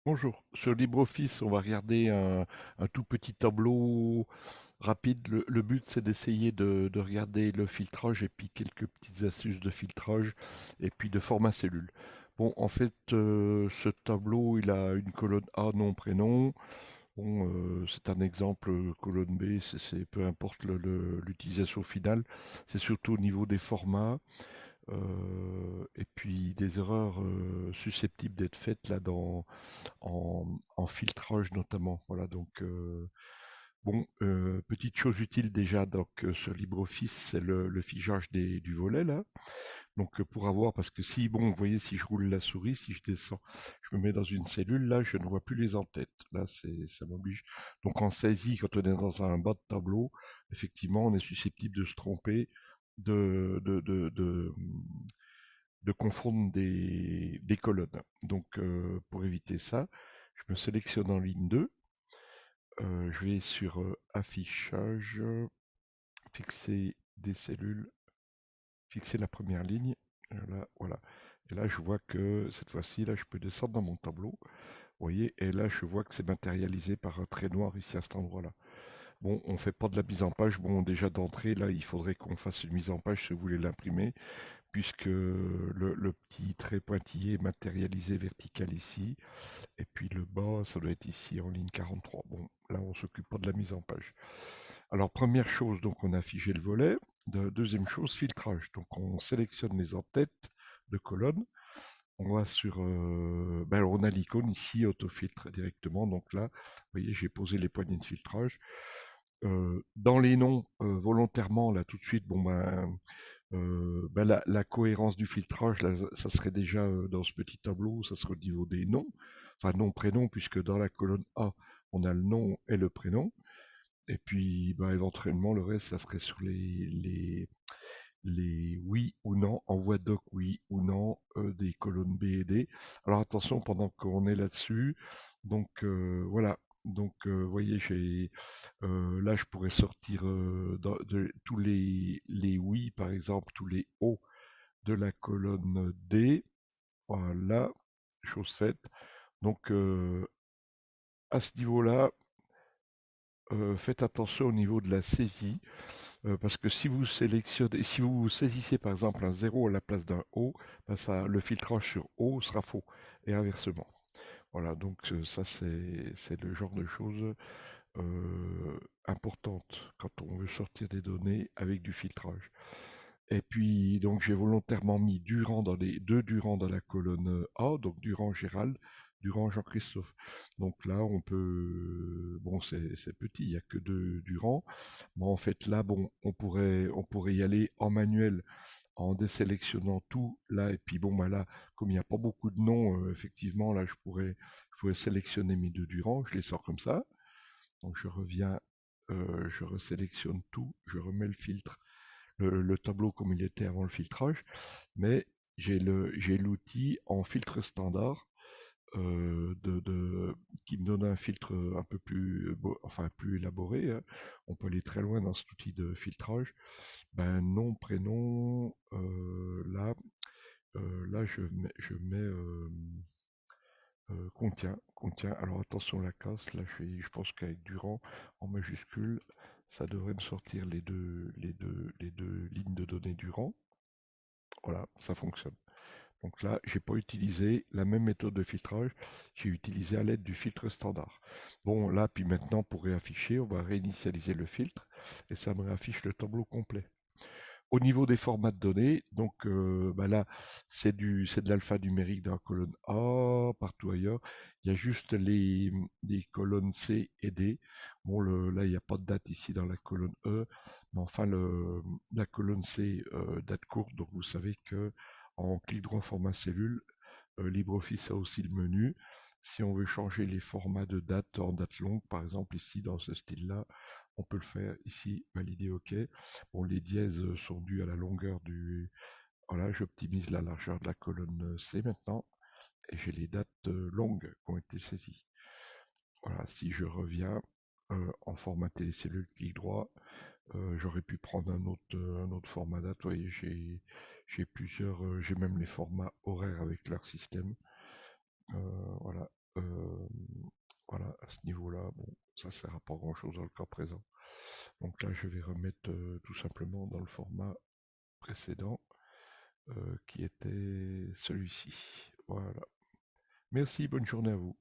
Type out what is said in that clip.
Bonjour. Sur LibreOffice, on va regarder un tout petit tableau rapide. Le but, c'est d'essayer de regarder le filtrage et puis quelques petites astuces de filtrage et puis de format cellule. Bon, en fait, ce tableau, il a une colonne A, nom, prénom. Bon, c'est un exemple, colonne B, peu importe l'utilisation finale. C'est surtout au niveau des formats. Et puis des erreurs susceptibles d'être faites là en filtrage notamment. Voilà, donc bon, petite chose utile déjà donc sur LibreOffice, c'est le fichage du volet là. Donc pour avoir, parce que si, bon, vous voyez, si je roule la souris, si je descends, je me mets dans une cellule, là, je ne vois plus les en-têtes. Là, ça m'oblige. Donc en saisie, quand on est dans un bas de tableau, effectivement, on est susceptible de se tromper, de, de, de, de, de confondre des colonnes. Donc pour éviter ça, je me sélectionne en ligne 2. Je vais sur affichage, fixer des cellules, fixer la première ligne. Là, voilà. Et là, je vois que cette fois-ci, là, je peux descendre dans mon tableau. Vous voyez, et là, je vois que c'est matérialisé par un trait noir ici à cet endroit-là. Bon, on ne fait pas de la mise en page. Bon, déjà d'entrée, là, il faudrait qu'on fasse une mise en page si vous voulez l'imprimer, puisque le petit trait pointillé est matérialisé vertical ici. Et puis le bas, ça doit être ici en ligne 43. Bon, là, on s'occupe pas de la mise en page. Alors, première chose, donc on a figé le volet. Deuxième chose, filtrage. Donc, on sélectionne les en-têtes de colonne. On va sur, ben, on a l'icône ici, autofiltre directement. Donc là, vous voyez, j'ai posé les poignées de filtrage. Dans les noms, volontairement, là, tout de suite, bon, ben, la cohérence du filtrage, là, ça serait déjà dans ce petit tableau, ça serait au niveau des noms, enfin nom, prénom, puisque dans la colonne A, on a le nom et le prénom. Et puis, ben, éventuellement, le reste, ça serait sur les oui ou non, envoi doc oui ou non, des colonnes B et D. Alors attention, pendant qu'on est là-dessus, donc voilà. Donc, vous voyez, là, je pourrais sortir de tous les oui, par exemple, tous les O de la colonne D. Voilà, chose faite. Donc, à ce niveau-là, faites attention au niveau de la saisie, parce que si vous sélectionnez, si vous saisissez par exemple un 0 à la place d'un O, ben le filtrage sur O sera faux, et inversement. Voilà, donc ça c'est le genre de choses importantes quand on veut sortir des données avec du filtrage. Et puis donc j'ai volontairement mis Durand dans les deux Durand dans la colonne A, donc Durand Gérald, Durand Jean-Christophe. Donc là on peut, bon c'est petit, il n'y a que deux Durand, mais en fait là bon on pourrait y aller en manuel en désélectionnant tout là, et puis bon bah là comme il n'y a pas beaucoup de noms, effectivement là je pourrais sélectionner mes deux Durand, je les sors comme ça. Donc je reviens, je resélectionne tout, je remets le filtre, le tableau comme il était avant le filtrage, mais j'ai l'outil en filtre standard, qui me donne un filtre un peu plus, enfin plus élaboré, hein. On peut aller très loin dans cet outil de filtrage. Ben, nom, prénom, là je mets contient. Alors attention la casse, là je pense qu'avec Durand en majuscule, ça devrait me sortir les deux lignes de données Durand. Voilà, ça fonctionne. Donc là, j'ai pas utilisé la même méthode de filtrage, j'ai utilisé à l'aide du filtre standard. Bon, là, puis maintenant, pour réafficher, on va réinitialiser le filtre et ça me réaffiche le tableau complet. Au niveau des formats de données, donc bah là, c'est de l'alphanumérique dans la colonne A, partout ailleurs. Il y a juste les colonnes C et D. Bon, là, il n'y a pas de date ici dans la colonne E, mais enfin, la colonne C, date courte, donc vous savez que en clic droit format cellule, LibreOffice a aussi le menu. Si on veut changer les formats de date en date longue, par exemple ici dans ce style-là, on peut le faire ici, valider OK. Bon, les dièses sont dus à la longueur du... Voilà, j'optimise la largeur de la colonne C maintenant, et j'ai les dates longues qui ont été saisies. Voilà, si je reviens en formater les cellules, clic droit, j'aurais pu prendre un autre format date. Vous voyez, j'ai plusieurs, j'ai même les formats horaires avec leur système. Voilà. à ce niveau-là, bon, ça sert à pas grand-chose dans le cas présent. Donc là, je vais remettre tout simplement dans le format précédent qui était celui-ci. Voilà. Merci, bonne journée à vous.